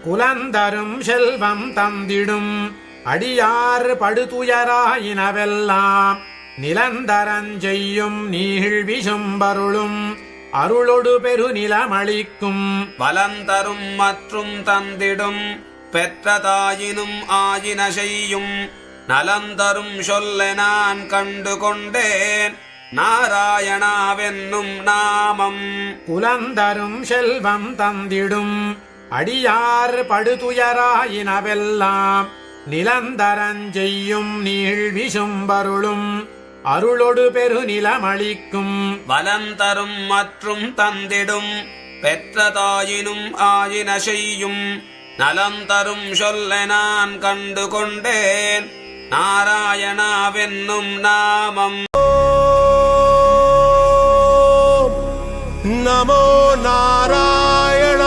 குலந்தரும் செல்வம் தந்திடும் அடியார் படுதுயராயினவெல்லாம் நிலந்தரஞ்செய்யும் நீழ்விசும்பருளும் அருளொடு பெருநிலமளிக்கும் வலந்தரும் மற்றும் தந்திடும் பெற்றதாயினும் ஆயின செய்யும் நலந்தரும் சொல்ல நான் கண்டு கொண்டேன் நாராயணாவென்னும் நாமம். குலந்தரும் செல்வம் தந்திடும் அடியார் படுதுயராயினவெல்லாம் நிலந்தரஞ்செய்யும் நீழ்விசும்பருளும் அருளொடு பெருநிலமளிக்கும் வலந்தரும் மற்றும் தந்திடும் பெற்றதாயினும் ஆயின செய்யும் நலந்தரும் சொல்ல நான் கண்டு கொண்டேன் நாராயணாவென்னும் நாமம். நமோ நாராயண